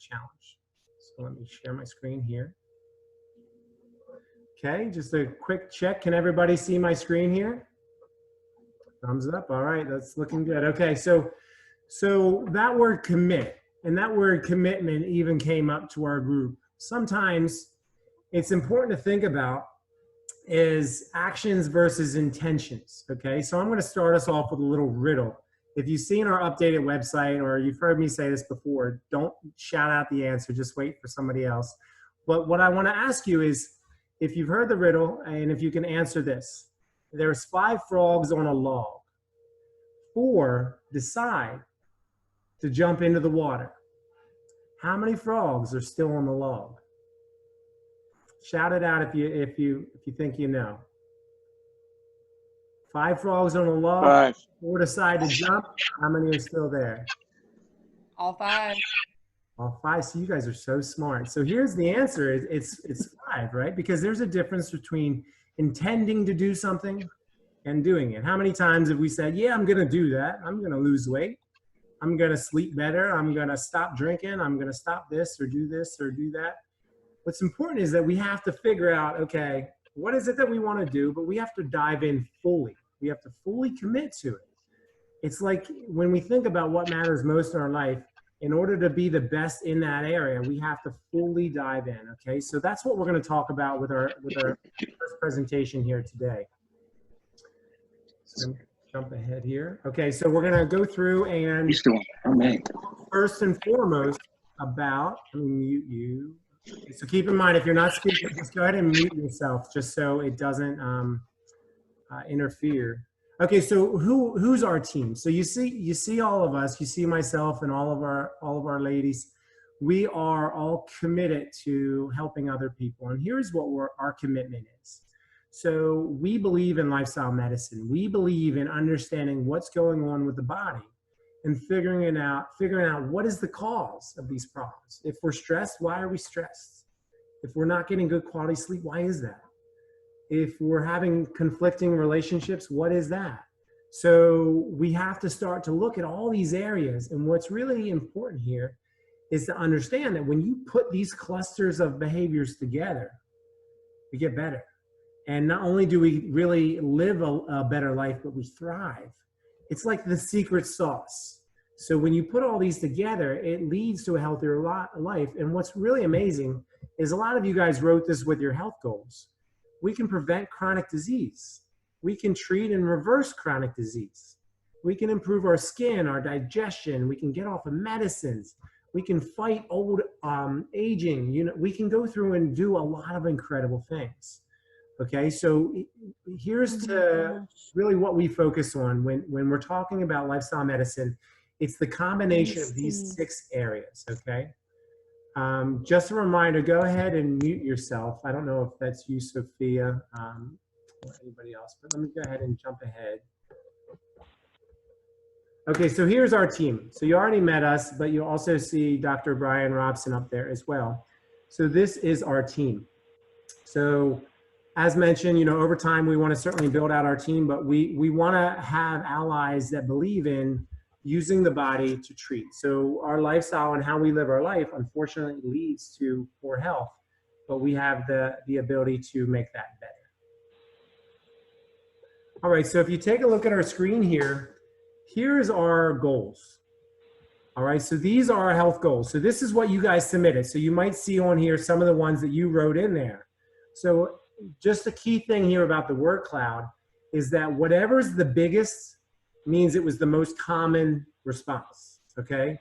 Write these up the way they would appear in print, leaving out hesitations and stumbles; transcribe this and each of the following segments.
challenge. So let me share my screen here. Okay, just a quick check. Can everybody see my screen here? Thumbs up. All right, that's looking good. Okay, so that word commit and that word commitment even came up to our group. Sometimes it's important to think about is actions versus intentions. Okay, so I'm going to start us off with a little riddle. If you've seen our updated website or you've heard me say this before, don't shout out the answer, just wait for somebody else. But what I want to ask you is, if you've heard the riddle and if you can answer this, there's 5 frogs on a log. 4 decide to jump into the water. How many frogs are still on the log? Shout it out if you think you know. 5 frogs on a log. 5. 4 decide to jump. How many are still there? All 5. All 5. So you guys are so smart. So here's the answer. It's 5, right? Because there's a difference between intending to do something and doing it. How many times have we said, yeah, I'm going to do that. I'm going to lose weight. I'm going to sleep better. I'm going to stop drinking. I'm going to stop this or do that. What's important is that we have to figure out, okay, what is it that we want to do? But we have to dive in fully. We have to fully commit to it. It's like when we think about what matters most in our life, in order to be the best in that area, we have to fully dive in, okay? So that's what we're going to talk about with our first presentation here today. So jump ahead here. Okay, so we're going to go through and first and foremost about, let me mute you. Okay, so keep in mind, if you're not speaking, just go ahead and mute yourself just so it doesn't interfere. Okay, so who's our team? So you see all of us, you see myself and all of our ladies. We are all committed to helping other people. And here's what our commitment is. So we believe in lifestyle medicine. We believe in understanding what's going on with the body and figuring out what is the cause of these problems. If we're stressed, why are we stressed? If we're not getting good quality sleep, why is that? If we're having conflicting relationships, what is that? So we have to start to look at all these areas. And what's really important here is to understand that when you put these clusters of behaviors together, we get better. And not only do we really live a better life, but we thrive. It's like the secret sauce. So when you put all these together, it leads to a healthier life. And what's really amazing is a lot of you guys wrote this with your health goals. We can prevent chronic disease. We can treat and reverse chronic disease. We can improve our skin, our digestion. We can get off of medicines. We can fight old aging. You know, we can go through and do a lot of incredible things. Okay, so here's to really what we focus on when we're talking about lifestyle medicine. It's the combination of these 6 areas, okay? Just a reminder, go ahead and mute yourself. I don't know if that's you, Sophia, or anybody else, but let me go ahead and jump ahead. Okay, so here's our team. So you already met us, but you also see Dr. Brian Robson up there as well. So this is our team. So as mentioned, you know, over time, we want to certainly build out our team, but we want to have allies that believe in using the body to treat. So our lifestyle and how we live our life, unfortunately, leads to poor health, but we have the ability to make that better. All right, so if you take a look at our screen here, here's our goals. All right, so these are our health goals. So this is what you guys submitted. So you might see on here some of the ones that you wrote in there. So just a key thing here about the word cloud is that whatever's the biggest means it was the most common response, okay?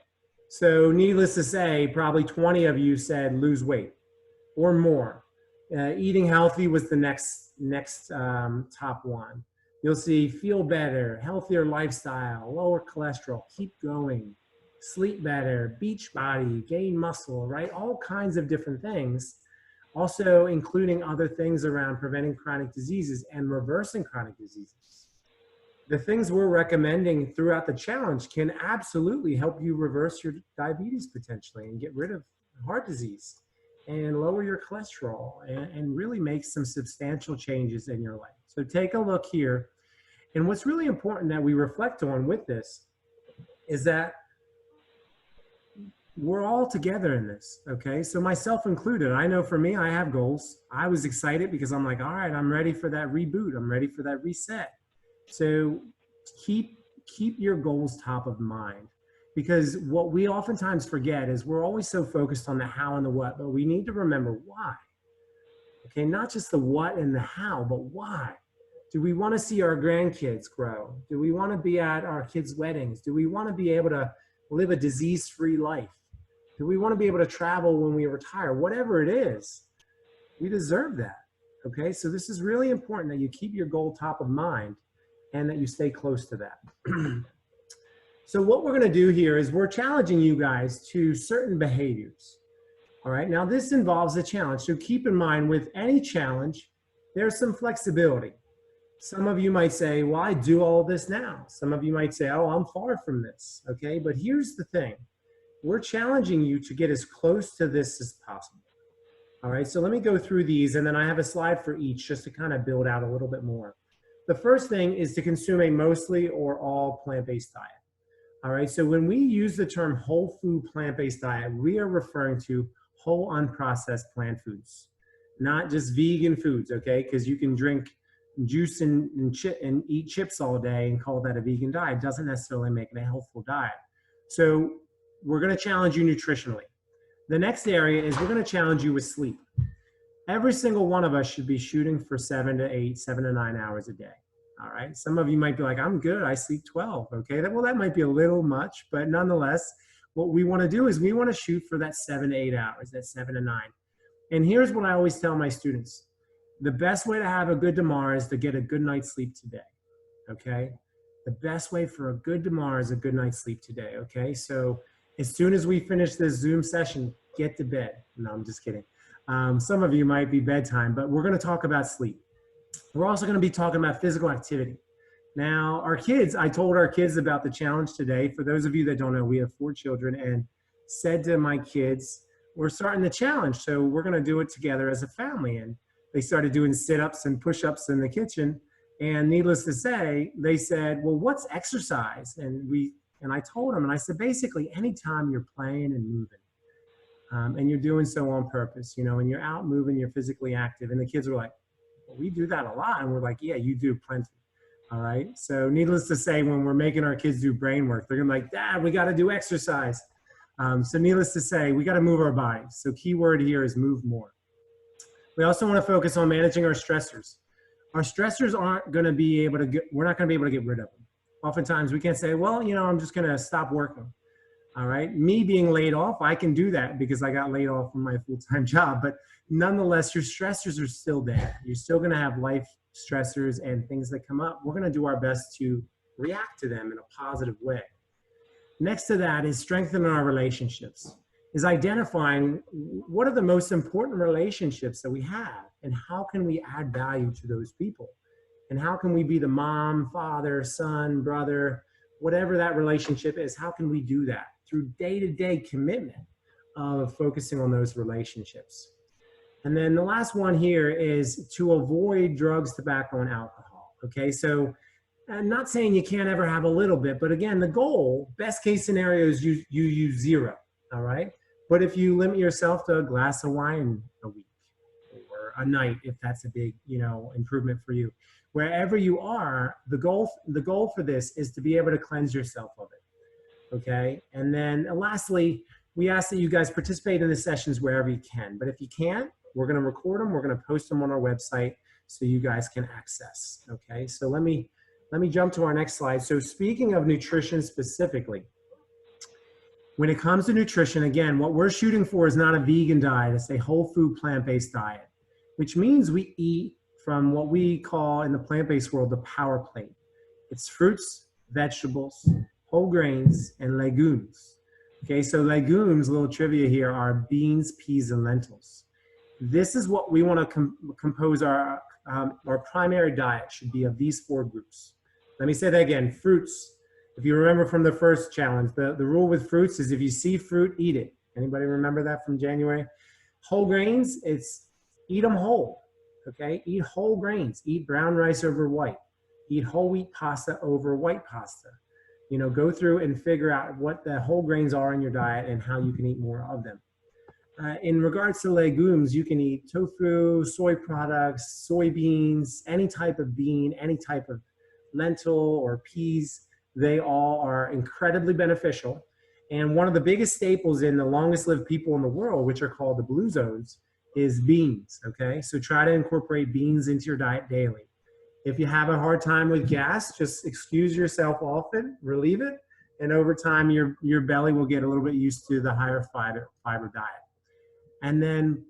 So needless to say, probably 20 of you said lose weight or more. Eating healthy was the next top one. You'll see feel better, healthier lifestyle, lower cholesterol, keep going, sleep better, beach body, gain muscle, right? All kinds of different things. Also including other things around preventing chronic diseases and reversing chronic diseases. The things we're recommending throughout the challenge can absolutely help you reverse your diabetes potentially and get rid of heart disease and lower your cholesterol and really make some substantial changes in your life. So take a look here. And what's really important that we reflect on with this is that we're all together in this, okay? So myself included, I know for me, I have goals. I was excited because I'm like, all right, I'm ready for that reboot. I'm ready for that reset. So keep keep your goals top of mind, because what we oftentimes forget is we're always so focused on the how and the what, but we need to remember why. Okay, not just the what and the how, but why. Do we want to see our grandkids grow? Do we want to be at our kids' weddings? Do we want to be able to live a disease-free life? Do we want to be able to travel when we retire? Whatever it is, we deserve that. Okay, so this is really important that you keep your goal top of mind and that you stay close to that. So what we're going to do here is we're challenging you guys to certain behaviors. All right, now this involves a challenge. So keep in mind, with any challenge, there's some flexibility. Some of you might say, well, I do all this now. Some of you might say, oh, I'm far from this. Okay, but here's the thing. We're challenging you to get as close to this as possible. All right, so let me go through these, and then I have a slide for each just to kind of build out a little bit more. The first thing is to consume a mostly or all plant-based diet. All right, so when we use the term whole food plant-based diet, we are referring to whole unprocessed plant foods, not just vegan foods, okay? Because you can drink juice and eat chips all day and call that a vegan diet. It doesn't necessarily make it a healthful diet. So we're gonna challenge you nutritionally. The next area is we're gonna challenge you with sleep. Every single one of us should be shooting for 7 to 8, 7 to 9 hours a day. All right, some of you might be like, I'm good, I sleep 12, okay? Well, that might be a little much, but nonetheless, what we wanna do is we wanna shoot for that 7 to 8 hours, that 7 to 9. And here's what I always tell my students. The best way to have a good tomorrow is to get a good night's sleep today, okay? The best way for a good tomorrow is a good night's sleep today, okay? So as soon as we finish this Zoom session, get to bed. No, I'm just kidding. Some of you might be bedtime, but we're gonna talk about sleep. We're also gonna be talking about physical activity. Now, our kids, I told our kids about the challenge today. For those of you that don't know, we have 4 children, and said to my kids, we're starting the challenge, so we're gonna do it together as a family. And they started doing sit-ups and push-ups in the kitchen. And needless to say, they said, well, what's exercise? And I told them, and I said, basically, anytime you're playing and moving, and you're doing so on purpose, you know, and you're out moving, you're physically active. And the kids were like, well, we do that a lot. And we're like, yeah, you do plenty. All right. So needless to say, when we're making our kids do brain work, they're gonna be like, Dad, we got to do exercise. So needless to say, we got to move our bodies. So key word here is move more. We also want to focus on managing our stressors. Our stressors aren't going to be able to we're not going to be able to get rid of them. Oftentimes we can't say, well, you know, I'm just going to stop working. All right. Me being laid off, I can do that because I got laid off from my full-time job. But nonetheless, your stressors are still there. You're still going to have life stressors and things that come up. We're going to do our best to react to them in a positive way. Next to that is strengthening our relationships, is identifying what are the most important relationships that we have and how can we add value to those people? And how can we be the mom, father, son, brother, whatever that relationship is, how can we do that? Through day-to-day commitment of focusing on those relationships. And then the last one here is to avoid drugs, tobacco, and alcohol. Okay, so I'm not saying you can't ever have a little bit, but again, the goal, best case scenario is you use 0, all right? But if you limit yourself to a glass of wine a week or a night, if that's a big, you know, improvement for you, wherever you are, the goal for this is to be able to cleanse yourself of it, okay? And then lastly, we ask that you guys participate in the sessions wherever you can. But if you can't, we're gonna record them, we're gonna post them on our website so you guys can access, okay? So let me jump to our next slide. So speaking of nutrition specifically, when it comes to nutrition, again, what we're shooting for is not a vegan diet, it's a whole food plant-based diet, which means we eat from what we call in the plant-based world, the power plate. It's fruits, vegetables, whole grains, and legumes. Okay, so legumes, a little trivia here, are beans, peas, and lentils. This is what we want to compose our primary diet should be of these 4 groups. Let me say that again, fruits. If you remember from the first challenge, the rule with fruits is if you see fruit, eat it. Anybody remember that from January? Whole grains, it's eat them whole, okay? Eat whole grains, eat brown rice over white. Eat whole wheat pasta over white pasta. go through and figure out what the whole grains are in your diet and how you can eat more of them. In regards to legumes, you can eat tofu, soy products, soybeans, any type of bean, any type of lentil or peas. They all are incredibly beneficial. And one of the biggest staples in the longest lived people in the world, which are called the blue zones, is beans, okay? So try to incorporate beans into your diet daily. If you have a hard time with gas, just excuse yourself often, relieve it, and over time your belly will get a little bit used to the higher fiber diet. And then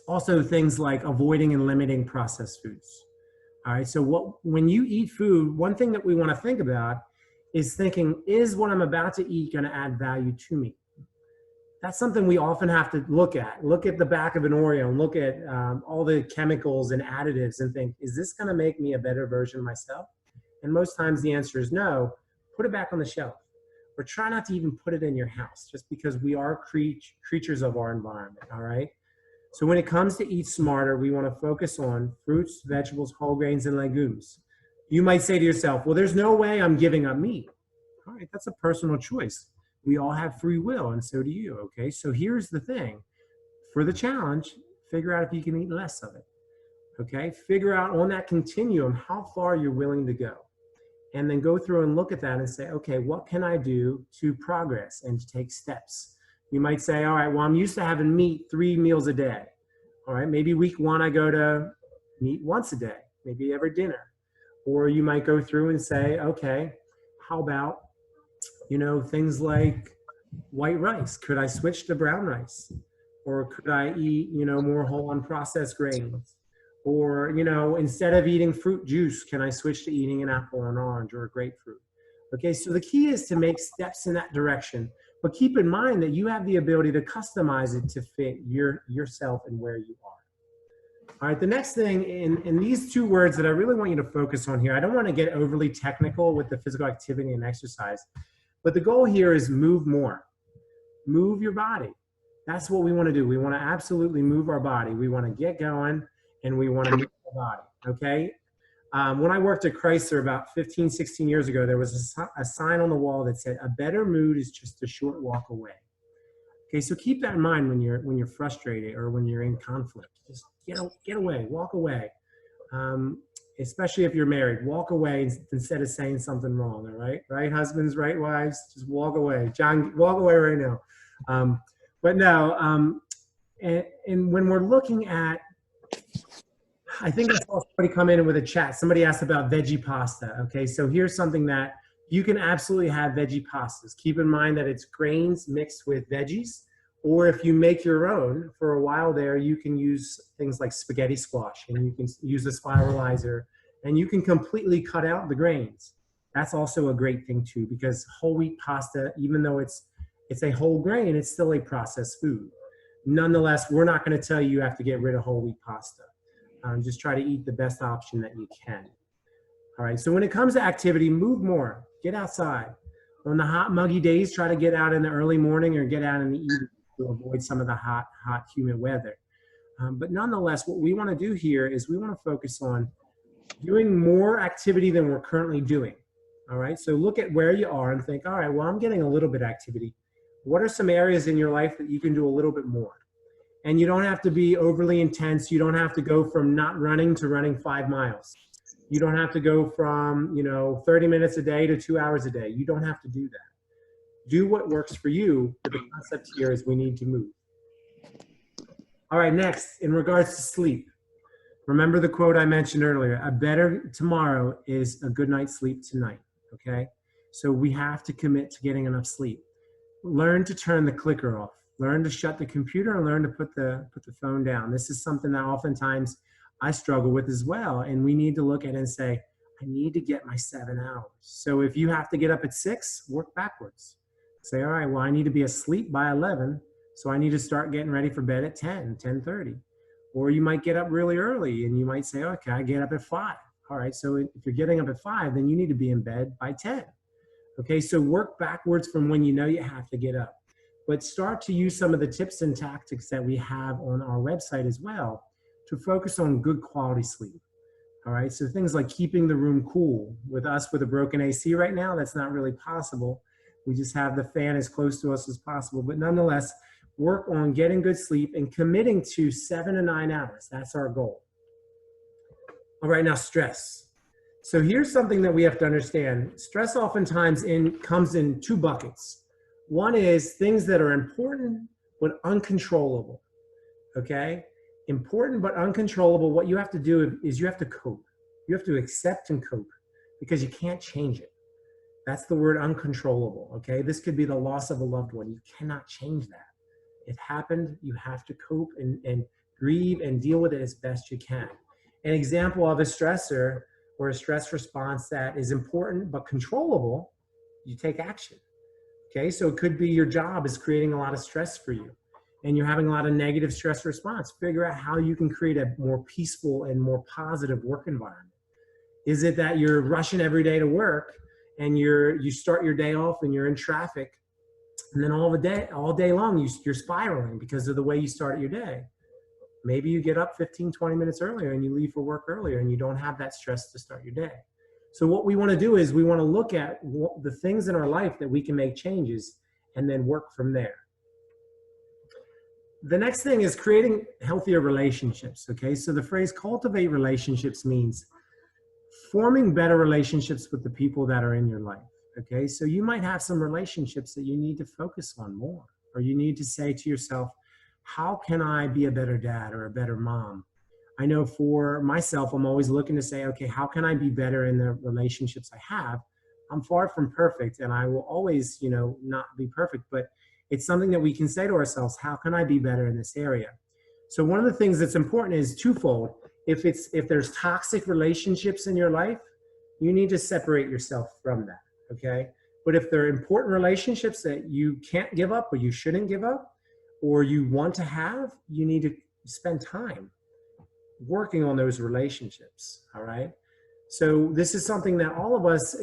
also things like avoiding and limiting processed foods. All right, so when you eat food, one thing that we want to think about is thinking, is what I'm about to eat going to add value to me? That's something we often have to look at. Look at the back of an Oreo and look at all the chemicals and additives and think, is this going to make me a better version of myself? And most times the answer is no. Put it back on the shelf. Or try not to even put it in your house, just because we are creatures of our environment, all right? So when it comes to eat smarter, we want to focus on fruits, vegetables, whole grains, and legumes. You might say to yourself, well, there's no way I'm giving up meat. All right, that's a personal choice. We all have free will, and so do you, okay? So here's the thing. For the challenge, figure out if you can eat less of it, okay? Figure out on that continuum how far you're willing to go. And then go through and look at that and say, okay, what can I do to progress and to take steps? You might say, all right, well, I'm used to having meat 3 meals a day. All right, maybe week 1, I go to meat once a day, maybe every dinner. Or you might go through and say, okay, how about, things like white rice? Could I switch to brown rice? Or could I eat, more whole unprocessed grains? Or, instead of eating fruit juice, can I switch to eating an apple or an orange or a grapefruit? Okay, so the key is to make steps in that direction, but keep in mind that you have the ability to customize it to fit yourself and where you are. All right, the next thing in these 2 words that I really want you to focus on here, I don't want to get overly technical with the physical activity and exercise, but the goal here is move more. Move your body. That's what we want to do. We want to absolutely move our body. We want to get going. And we want to move our body, okay? When I worked at Chrysler about 15, 16 years ago, there was a sign on the wall that said, a better mood is just a short walk away. Okay, so keep that in mind when you're frustrated or when you're in conflict. Just get away, walk away. Especially if you're married, walk away instead of saying something wrong, all right? Right, husbands, right, wives? Just walk away. John, walk away right now. But no, and when we're looking at, I think I saw somebody come in with a chat. Somebody asked about veggie pasta. Okay, so here's something that you can absolutely have veggie pastas. Keep in mind that it's grains mixed with veggies, or if you make your own, for a while there, you can use things like spaghetti squash, and you can use a spiralizer, and you can completely cut out the grains. That's also a great thing too, because whole wheat pasta, even though it's a whole grain, it's still a processed food. Nonetheless, we're not going to tell you have to get rid of whole wheat pasta. Just try to eat the best option that you can. All right, so when it comes to activity, move more, get outside. On the hot, muggy days, try to get out in the early morning or get out in the evening to avoid some of the hot, humid weather. But nonetheless, what we want to do here is we want to focus on doing more activity than we're currently doing. All right, so look at where you are and think, all right, well, I'm getting a little bit of activity. What are some areas in your life that you can do a little bit more? And you don't have to be overly intense. You don't have to go from not running to running 5 miles. You don't have to go from, 30 minutes a day to 2 hours a day. You don't have to do that. Do what works for you. But the concept here is we need to move. All right, next, in regards to sleep. Remember the quote I mentioned earlier, a better tomorrow is a good night's sleep tonight, okay? So we have to commit to getting enough sleep. Learn to turn the clicker off. Learn to shut the computer and learn to put the phone down. This is something that oftentimes I struggle with as well. And we need to look at it and say, I need to get my 7 hours. So if you have to get up at 6, work backwards. Say, all right, well, I need to be asleep by 11. So I need to start getting ready for bed at 10, 10:30. Or you might get up really early and you might say, okay, I get up at 5. All right, so if you're getting up at 5, then you need to be in bed by 10. Okay, so work backwards from when you know you have to get up. But start to use some of the tips and tactics that we have on our website as well to focus on good quality sleep. All right, so things like keeping the room cool. With us with a broken AC right now, that's not really possible. We just have the fan as close to us as possible. But nonetheless, work on getting good sleep and committing to 7 to 9 hours. That's our goal. All right, now stress. So here's something that we have to understand. Stress oftentimes comes in two buckets. One is things that are important but uncontrollable, okay? Important but uncontrollable. What you have to do is you have to cope. You have to accept and cope because you can't change it. That's the word uncontrollable, okay? This could be the loss of a loved one. You cannot change that. It happened. You have to cope and grieve and deal with it as best you can. An example of a stressor or a stress response that is important but controllable, you take action. Okay, so it could be your job is creating a lot of stress for you and you're having a lot of negative stress response. Figure out how you can create a more peaceful and more positive work environment. Is it that you're rushing every day to work and you start your day off and you're in traffic and then all day long you're spiraling because of the way you started your day? Maybe you get up 15, 20 minutes earlier and you leave for work earlier and you don't have that stress to start your day. So what we want to do is we want to look at the things in our life that we can make changes and then work from there. The next thing is creating healthier relationships, okay? So the phrase cultivate relationships means forming better relationships with the people that are in your life, okay? So you might have some relationships that you need to focus on more, or you need to say to yourself, how can I be a better dad or a better mom? I know for myself, I'm always looking to say, okay, how can I be better in the relationships I have? I'm far from perfect and I will always, not be perfect, but it's something that we can say to ourselves, how can I be better in this area? So one of the things that's important is twofold. If there's toxic relationships in your life, you need to separate yourself from that, okay? But if there are important relationships that you can't give up or you shouldn't give up, or you want to have, you need to spend time working on those relationships, all right? So this is something that all of us,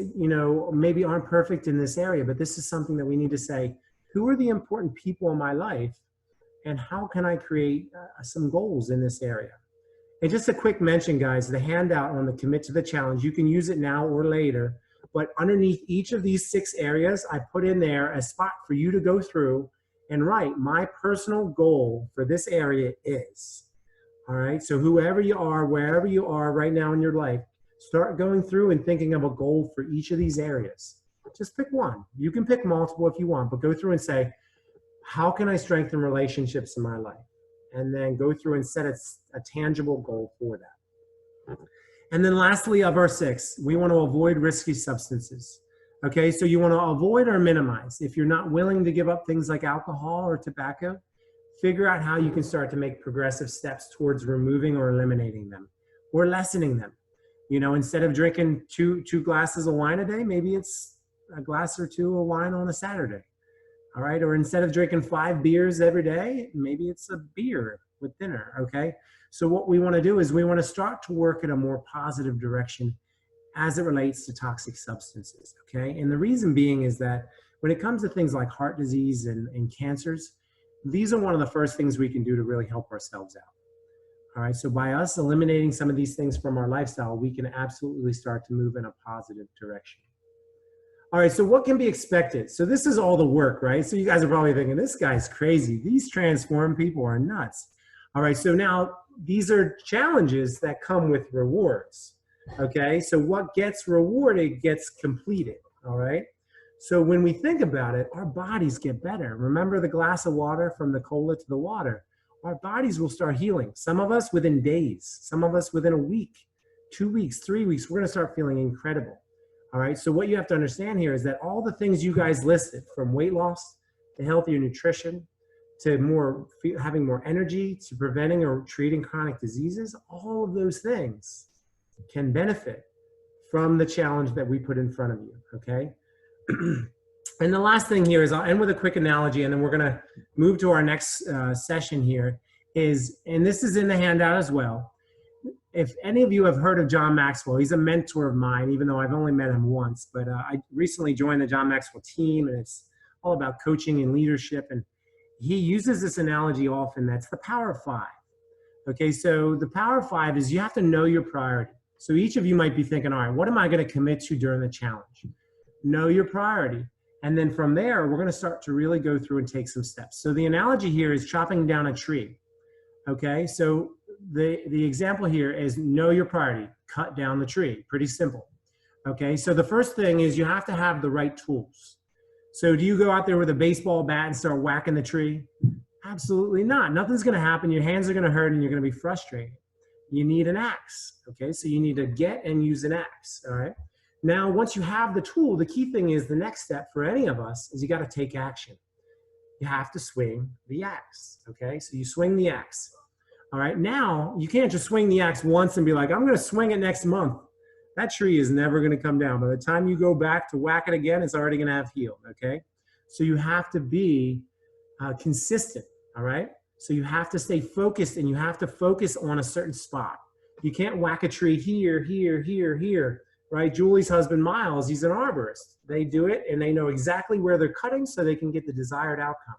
maybe aren't perfect in this area, but this is something that we need to say, who are the important people in my life and how can I create some goals in this area? And just a quick mention, guys, the handout on the Commit to the Challenge, you can use it now or later, but underneath each of these 6 areas, I put in there a spot for you to go through and write, my personal goal for this area is, all right? So whoever you are, wherever you are right now in your life, start going through and thinking of a goal for each of these areas. Just pick one. You can pick multiple if you want, but go through and say, how can I strengthen relationships in my life? And then go through and set a tangible goal for that. And then lastly, of our 6, we want to avoid risky substances. Okay, so you want to avoid or minimize. If you're not willing to give up things like alcohol or tobacco, figure out how you can start to make progressive steps towards removing or eliminating them or lessening them. Instead of drinking two glasses of wine a day, maybe it's a glass or 2 of wine on a Saturday. All right, or instead of drinking 5 beers every day, maybe it's a beer with dinner, okay? So what we want to do is we want to start to work in a more positive direction as it relates to toxic substances, okay? And the reason being is that when it comes to things like heart disease and cancers, these are one of the first things we can do to really help ourselves out. All right, so by us eliminating some of these things from our lifestyle, we can absolutely start to move in a positive direction. All right, so what can be expected? So this is all the work, right? So you guys are probably thinking, this guy's crazy. These transformed people are nuts. All right, so now these are challenges that come with rewards, okay? So what gets rewarded gets completed, all right? So when we think about it, our bodies get better. Remember the glass of water from the cola to the water. Our bodies will start healing. Some of us within days, some of us within a week, 2 weeks, 3 weeks, we're gonna start feeling incredible. All right, so what you have to understand here is that all the things you guys listed, from weight loss to healthier nutrition, to having more energy, to preventing or treating chronic diseases, all of those things can benefit from the challenge that we put in front of you, okay? And the last thing here is, I'll end with a quick analogy and then we're gonna move to our next session here is, and this is in the handout as well, if any of you have heard of John Maxwell, he's a mentor of mine, even though I've only met him once, but I recently joined the John Maxwell team and it's all about coaching and leadership. And he uses this analogy often, that's the power of 5. Okay, so the power of 5 is you have to know your priority. So each of you might be thinking, all right, what am I going to commit to during the challenge? Know your priority. And then from there, we're going to start to really go through and take some steps. So the analogy here is chopping down a tree. Okay, so the example here is know your priority, cut down the tree. Pretty simple. Okay, so the first thing is you have to have the right tools. So do you go out there with a baseball bat and start whacking the tree? Absolutely not. Nothing's going to happen. Your hands are going to hurt and you're going to be frustrated. You need an axe. Okay, so you need to get and use an axe. All right. Now, once you have the tool, the key thing is the next step for any of us is you got to take action. You have to swing the axe. Okay, so you swing the axe. All right, now you can't just swing the axe once and be like, I'm going to swing it next month. That tree is never going to come down. By the time you go back to whack it again, it's already going to have healed. Okay, so you have to be consistent. All right, so you have to stay focused and you have to focus on a certain spot. You can't whack a tree here, here, here, here. Right, Julie's husband, Miles, he's an arborist. They do it and they know exactly where they're cutting so they can get the desired outcome.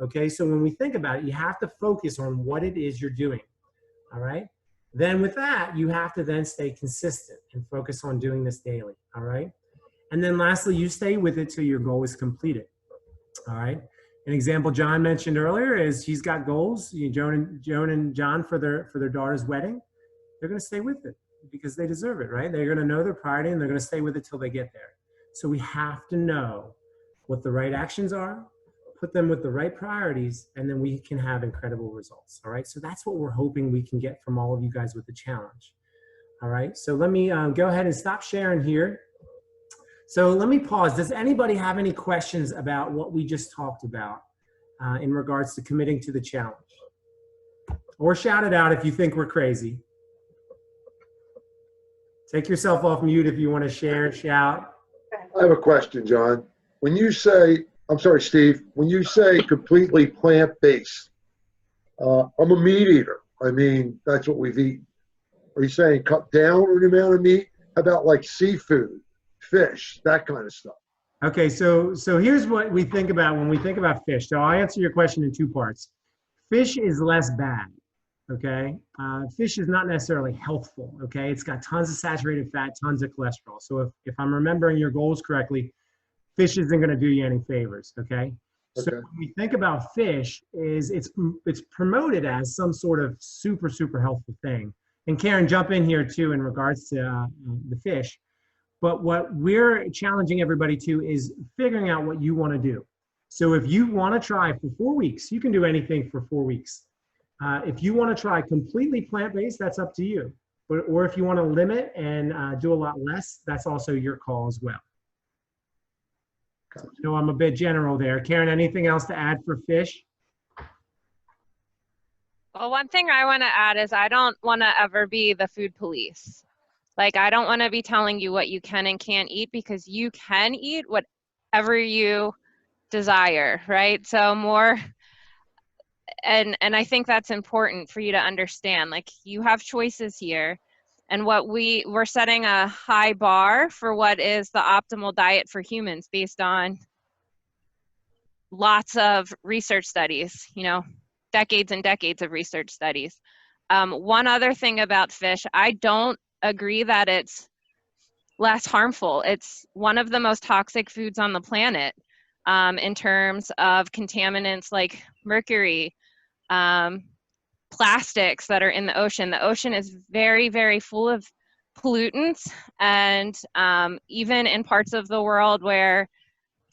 Okay, so when we think about it, you have to focus on what it is you're doing. All right, then with that, you have to then stay consistent and focus on doing this daily. All right, and then lastly, you stay with it till your goal is completed. All right, an example John mentioned earlier is he's got goals. Joan and John for their daughter's wedding. They're going to stay with it because they deserve it, right? They're going to know their priority and they're going to stay with it till they get there. So we have to know what the right actions are, put them with the right priorities, and then we can have incredible results. All right, so that's what we're hoping we can get from all of you guys with the challenge. All right, so let me go ahead and stop sharing here. So let me pause. Does anybody have any questions about what we just talked about in regards to committing to the challenge? Or shout it out if you think we're crazy. Take yourself off mute if you want to share, shout. I have a question, John. When you say, I'm sorry, Steve, when you say completely plant-based, I'm a meat eater. I mean, that's what we've eaten. Are you saying cut down on the amount of meat? How about like seafood, fish, that kind of stuff? Okay, so here's what we think about when we think about fish. So I'll answer your question in two parts. Fish is less bad. Okay, fish is not necessarily healthful. Okay, it's got tons of saturated fat, tons of cholesterol. So if I'm remembering your goals correctly, fish isn't going to do you any favors. Okay, so when we think about fish, it's promoted as some sort of super helpful thing. And Karen, jump in here too in regards to the fish. But what we're challenging everybody to is figuring out what you want to do. So if you want to try for 4 weeks, you can do anything for 4 weeks. If you want to try completely plant-based, that's up to you. Or if you want to limit and do a lot less, that's also your call as well. So I'm a bit general there. Karen, anything else to add for fish? Well, one thing I want to add is I don't want to ever be the food police. Like, I don't want to be telling you what you can and can't eat, because you can eat whatever you desire, right? So more... And I think that's important for you to understand. Like, you have choices here, and we're setting a high bar for what is the optimal diet for humans based on lots of research studies, decades and decades of research studies. One other thing about fish, I don't agree that it's less harmful. It's one of the most toxic foods on the planet in terms of contaminants like mercury, plastics that are in the ocean. The ocean is very full of pollutants, and even in parts of the world where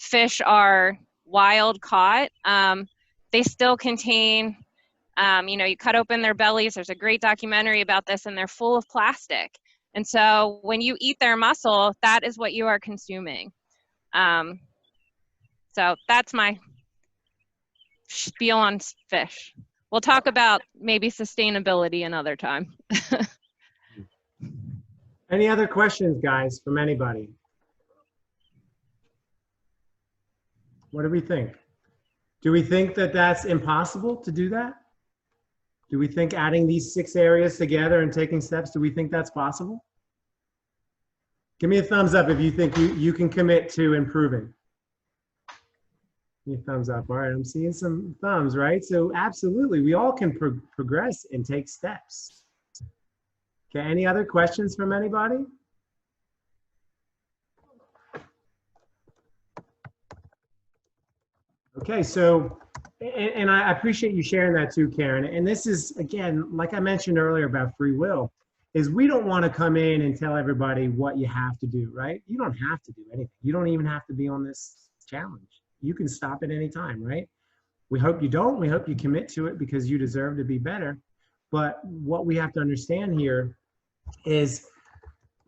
fish are wild caught, they still contain, you cut open their bellies, there's a great documentary about this, and they're full of plastic. And so when you eat their muscle, that is what you are consuming. So that's my spiel on fish. We'll talk about maybe sustainability another time. Any other questions, guys, from anybody? What do we think? Do we think that that's impossible to do that? Do we think adding these 6 areas together and taking steps, do we think that's possible? Give me a thumbs up if you think you can commit to improving. Give me a thumbs up. All right, I'm seeing some thumbs, right? So absolutely, we all can progress and take steps. Okay, any other questions from anybody? Okay, so, and I appreciate you sharing that too, Karen. And this is, again, like I mentioned earlier about free will, is we don't want to come in and tell everybody what you have to do, right? You don't have to do anything. You don't even have to be on this challenge. You can stop at any time, right? We hope you don't. We hope you commit to it because you deserve to be better. But what we have to understand here is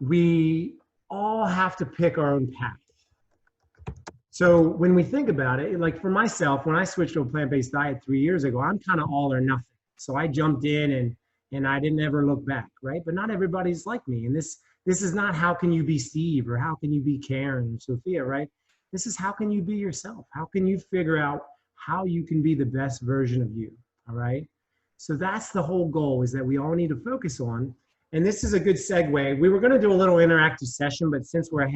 we all have to pick our own path. So when we think about it, like for myself, when I switched to a plant-based diet 3 years ago, I'm kind of all or nothing. So I jumped in and I didn't ever look back, right? But not everybody's like me. And this is not how can you be Steve or how can you be Karen or Sophia, right? This is how can you be yourself? How can you figure out how you can be the best version of you, all right? So that's the whole goal, is that we all need to focus on. And this is a good segue. We were going to do a little interactive session, but since we're